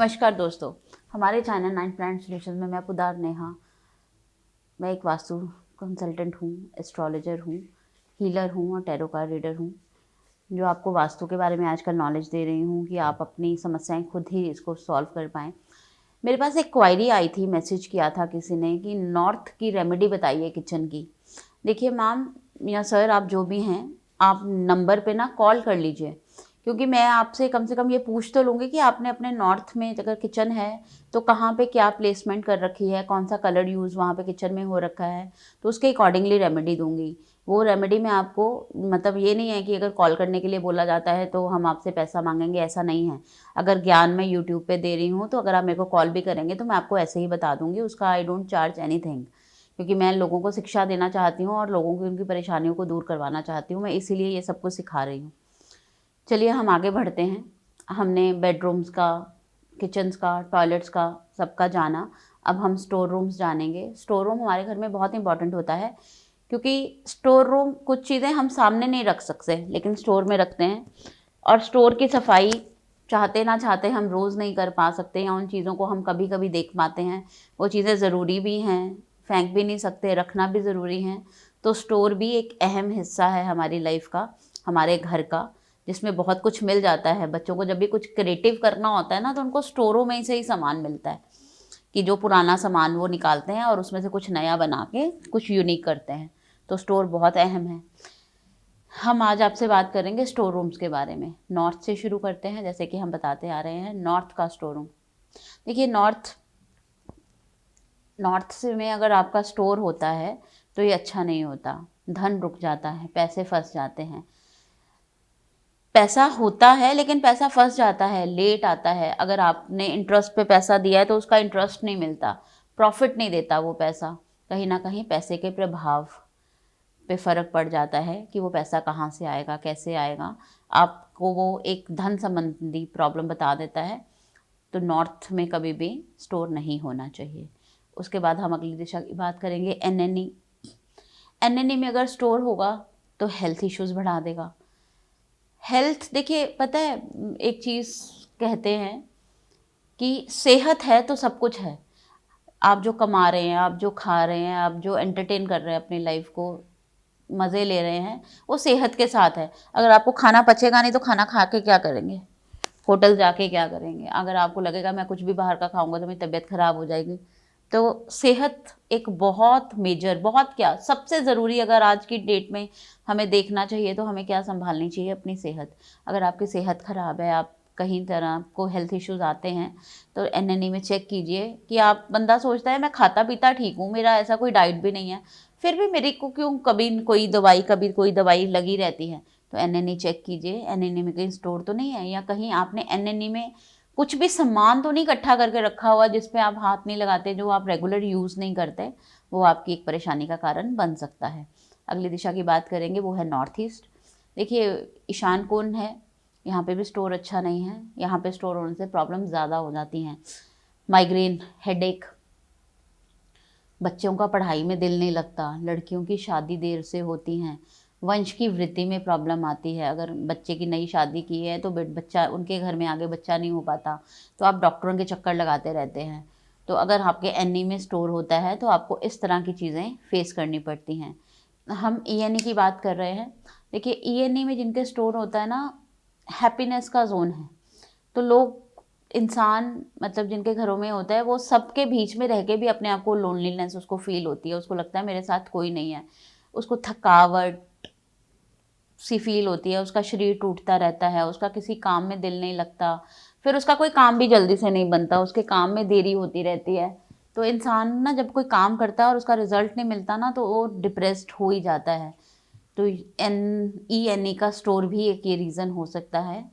नमस्कार दोस्तों, हमारे चैनल नाइन प्लांट सॉल्यूशंस में मैं पुदार नेहा। मैं एक वास्तु कंसल्टेंट हूँ, एस्ट्रोलॉजर हूँ, हीलर हूँ और टैरो कार्ड रीडर हूँ, जो आपको वास्तु के बारे में आजकल नॉलेज दे रही हूँ कि आप अपनी समस्याएं खुद ही इसको सॉल्व कर पाएँ। मेरे पास एक क्वायरी आई थी, मैसेज किया था किसी ने कि नॉर्थ की रेमेडी बताइए किचन की। देखिए मैम या सर, आप जो भी हैं, आप नंबर पे ना कॉल कर लीजिए, क्योंकि मैं आपसे कम से कम ये पूछ तो लूँगी कि आपने अपने नॉर्थ में अगर किचन है तो कहाँ पे क्या प्लेसमेंट कर रखी है, कौन सा कलर यूज़ वहाँ पे किचन में हो रखा है, तो उसके अकॉर्डिंगली रेमेडी दूंगी। वो रेमेडी में आपको, मतलब ये नहीं है कि अगर कॉल करने के लिए बोला जाता है तो हम आपसे पैसा मांगेंगे, ऐसा नहीं है। अगर ज्ञान मैं यूट्यूब पे दे रही हूँ तो अगर आप मेरे को कॉल भी करेंगे तो मैं आपको ऐसे ही बता दूंगी, उसका आई डोंट चार्ज एनीथिंग, क्योंकि मैं लोगों को शिक्षा देना चाहती हूँ और लोगों की उनकी परेशानियों को दूर करवाना चाहती हूँ। मैं इसीलिए ये सब कुछ सिखा रही हूँ। चलिए हम आगे बढ़ते हैं। हमने बेडरूम्स का, किचन्स का, टॉयलेट्स का, सबका जाना। अब हम स्टोर रूम्स जानेंगे। स्टोर रूम हमारे घर में बहुत इंपॉर्टेंट होता है, क्योंकि स्टोर रूम कुछ चीज़ें हम सामने नहीं रख सकते लेकिन स्टोर में रखते हैं, और स्टोर की सफाई चाहते ना चाहते हम रोज़ नहीं कर पा सकते, या उन चीज़ों को हम कभी कभी देख पाते हैं। वो चीज़ें ज़रूरी भी हैं, फेंक भी नहीं सकते, रखना भी ज़रूरी है। तो स्टोर भी एक अहम हिस्सा है हमारी लाइफ का, हमारे घर का, जिसमें बहुत कुछ मिल जाता है। बच्चों को जब भी कुछ क्रिएटिव करना होता है ना, तो उनको स्टोरों में से ही सामान मिलता है, कि जो पुराना सामान वो निकालते हैं और उसमें से कुछ नया बना के कुछ यूनिक करते हैं। तो स्टोर बहुत अहम है। हम आज आपसे बात करेंगे स्टोर रूम्स के बारे में। नॉर्थ से शुरू करते हैं, जैसे कि हम बताते आ रहे हैं नॉर्थ का स्टोर रूम। देखिए नॉर्थ नॉर्थ से में अगर आपका स्टोर होता है तो ये अच्छा नहीं होता। धन रुक जाता है, पैसे फंस जाते हैं। पैसा होता है लेकिन पैसा फंस जाता है, लेट आता है। अगर आपने इंटरेस्ट पे पैसा दिया है तो उसका इंटरेस्ट नहीं मिलता, प्रॉफिट नहीं देता वो पैसा। कहीं ना कहीं पैसे के प्रभाव पे फ़र्क पड़ जाता है कि वो पैसा कहाँ से आएगा, कैसे आएगा। आपको वो एक धन संबंधी प्रॉब्लम बता देता है। तो नॉर्थ में कभी भी स्टोर नहीं होना चाहिए। उसके बाद हम अगली दिशा की बात करेंगे, एनएनई। एनएनई में अगर स्टोर होगा तो हेल्थ इश्यूज बढ़ा देगा। हेल्थ, देखिए पता है, एक चीज़ कहते हैं कि सेहत है तो सब कुछ है। आप जो कमा रहे हैं, आप जो खा रहे हैं, आप जो एंटरटेन कर रहे हैं, अपनी लाइफ को मज़े ले रहे हैं, वो सेहत के साथ है। अगर आपको खाना पचेगा नहीं तो खाना खा के क्या करेंगे, होटल जाके क्या करेंगे। अगर आपको लगेगा मैं कुछ भी बाहर का खाऊंगा तो मेरी तबीयत खराब हो जाएगी। तो सेहत एक बहुत मेजर, बहुत क्या, सबसे ज़रूरी, अगर आज की डेट में हमें देखना चाहिए तो हमें क्या संभालनी चाहिए, अपनी सेहत। अगर आपकी सेहत ख़राब है, आप कहीं तरह को हेल्थ इश्यूज आते हैं, तो एनएनई में चेक कीजिए कि आप, बंदा सोचता है मैं खाता पीता ठीक हूँ, मेरा ऐसा कोई डाइट भी नहीं है, फिर भी मेरे को क्यों कभी कोई दवाई लगी रहती है। तो एनएनई चेक कीजिए, एनएनई में कहीं स्टोर तो नहीं है, या कहीं आपने एनएनई में कुछ भी सामान तो नहीं इकट्ठा करके रखा हुआ जिस पे आप हाथ नहीं लगाते, जो आप रेगुलर यूज़ नहीं करते। वो आपकी एक परेशानी का कारण बन सकता है। अगली दिशा की बात करेंगे, वो है नॉर्थ ईस्ट। देखिए ईशान कोण है, यहाँ पे भी स्टोर अच्छा नहीं है। यहाँ पे स्टोर होने से प्रॉब्लम ज़्यादा हो जाती हैं। माइग्रेन, हेडेक, बच्चों का पढ़ाई में दिल नहीं लगता, लड़कियों की शादी देर से होती हैं, वंश की वृद्धि में प्रॉब्लम आती है। अगर बच्चे की नई शादी की है तो बच्चा, उनके घर में आगे बच्चा नहीं हो पाता, तो आप डॉक्टरों के चक्कर लगाते रहते हैं। तो अगर आपके एनी में स्टोर होता है तो आपको इस तरह की चीज़ें फेस करनी पड़ती हैं। हम ईएनई की बात कर रहे हैं। देखिए ईएनई में जिनके स्टोर होता है ना, हैप्पीनेस का जोन है। तो लोग, इंसान, मतलब जिनके घरों में होता है, वो सबके बीच में रह के भी अपने आप को लोनलीनेस उसको फील होती है, उसको लगता है मेरे साथ कोई नहीं है। उसको थकावट सी फील होती है, उसका शरीर टूटता रहता है, उसका किसी काम में दिल नहीं लगता, फिर उसका कोई काम भी जल्दी से नहीं बनता, उसके काम में देरी होती रहती है। तो इंसान ना जब कोई काम करता है और उसका रिजल्ट नहीं मिलता ना, तो वो डिप्रेस्ड हो ही जाता है। तो एनई का स्टोर भी एक ये रीज़न हो सकता है।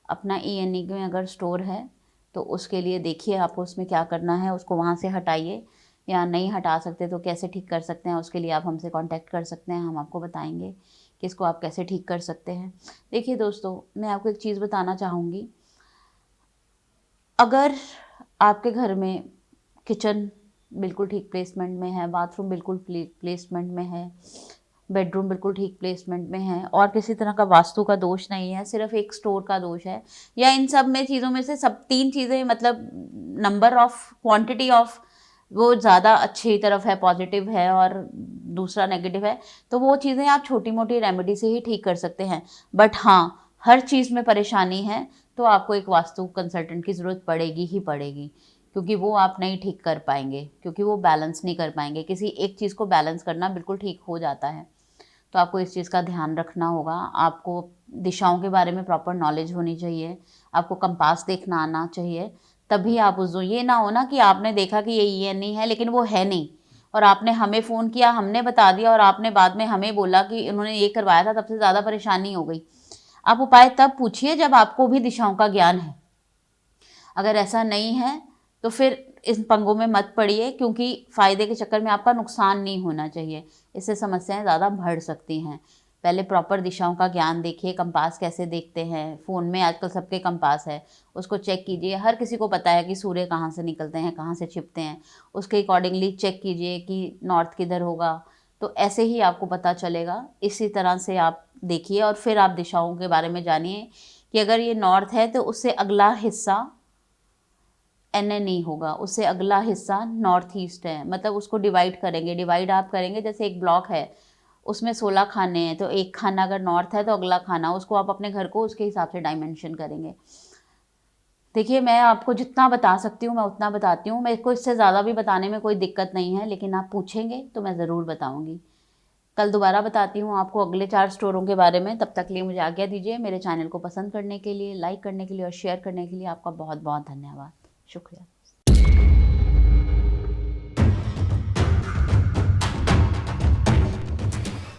अपना ईएनई में अगर स्टोर है तो उसके लिए देखिए आपको उसमें क्या करना है, उसको वहाँ से हटाइए, या नहीं हटा सकते तो कैसे ठीक कर सकते हैं, उसके लिए आप हमसे कांटेक्ट कर सकते हैं। हम आपको बताएंगे कि इसको आप कैसे ठीक कर सकते हैं। देखिए दोस्तों, मैं आपको एक चीज़ बताना चाहूँगी। अगर आपके घर में किचन बिल्कुल ठीक प्लेसमेंट में है, बाथरूम बिल्कुल प्लेसमेंट में है, बेडरूम बिल्कुल ठीक प्लेसमेंट में है और किसी तरह का वास्तु का दोष नहीं है, सिर्फ एक स्टोर का दोष है, या इन सब में चीज़ों में से सब 3 चीज़ें मतलब नंबर ऑफ क्वांटिटी ऑफ वो ज़्यादा अच्छी तरफ है, पॉजिटिव है और दूसरा नेगेटिव है, तो वो चीज़ें आप छोटी मोटी रेमेडी से ही ठीक कर सकते हैं। बट हाँ, हर चीज़ में परेशानी है तो आपको एक वास्तु कंसल्टेंट की ज़रूरत पड़ेगी ही पड़ेगी, क्योंकि वो आप नहीं ठीक कर पाएंगे, क्योंकि वो बैलेंस नहीं कर पाएंगे। किसी एक चीज़ को बैलेंस करना बिल्कुल ठीक हो जाता है, तो आपको इस चीज़ का ध्यान रखना होगा। आपको दिशाओं के बारे में प्रॉपर नॉलेज होनी चाहिए, आपको कंपास देखना आना चाहिए, तभी आप उस ये ना हो ना कि आपने देखा कि ये नहीं है लेकिन वो है नहीं, और आपने हमें फ़ोन किया, हमने बता दिया और आपने बाद में हमें बोला कि इन्होंने ये करवाया था, तब से ज़्यादा परेशानी हो गई। आप उपाय तब पूछिए जब आपको भी दिशाओं का ज्ञान है। अगर ऐसा नहीं है तो फिर इन पंगों में मत पड़िए, क्योंकि फ़ायदे के चक्कर में आपका नुकसान नहीं होना चाहिए, इससे समस्याएं ज़्यादा बढ़ सकती हैं। पहले प्रॉपर दिशाओं का ज्ञान देखिए, कंपास कैसे देखते हैं, फ़ोन में आजकल सबके कंपास है, उसको चेक कीजिए। हर किसी को पता है कि सूर्य कहाँ से निकलते हैं, कहाँ से छिपते हैं, उसके अकॉर्डिंगली चेक कीजिए कि नॉर्थ किधर होगा, तो ऐसे ही आपको पता चलेगा। इसी तरह से आप देखिए और फिर आप दिशाओं के बारे में जानिए कि अगर ये नॉर्थ है तो उससे अगला हिस्सा एन ए नहीं होगा, उससे अगला हिस्सा नॉर्थ ईस्ट है, मतलब उसको डिवाइड करेंगे। डिवाइड आप करेंगे, जैसे एक ब्लॉक है उसमें 16 खाने हैं, तो एक खाना अगर नॉर्थ है तो अगला खाना, उसको आप अपने घर को उसके हिसाब से डायमेंशन करेंगे। देखिए, मैं आपको जितना बता सकती हूँ मैं उतना बताती हूँ, मेरे को इससे ज़्यादा भी बताने में कोई दिक्कत नहीं है, लेकिन आप पूछेंगे तो मैं ज़रूर बताऊँगी। कल दोबारा बताती हूँ आपको अगले 4 स्टोरों के बारे में। तब तक के लिए मुझे आज्ञा दीजिए। मेरे चैनल को पसंद करने के लिए, लाइक करने के लिए और शेयर करने के लिए आपका बहुत बहुत धन्यवाद। शुक्रिया।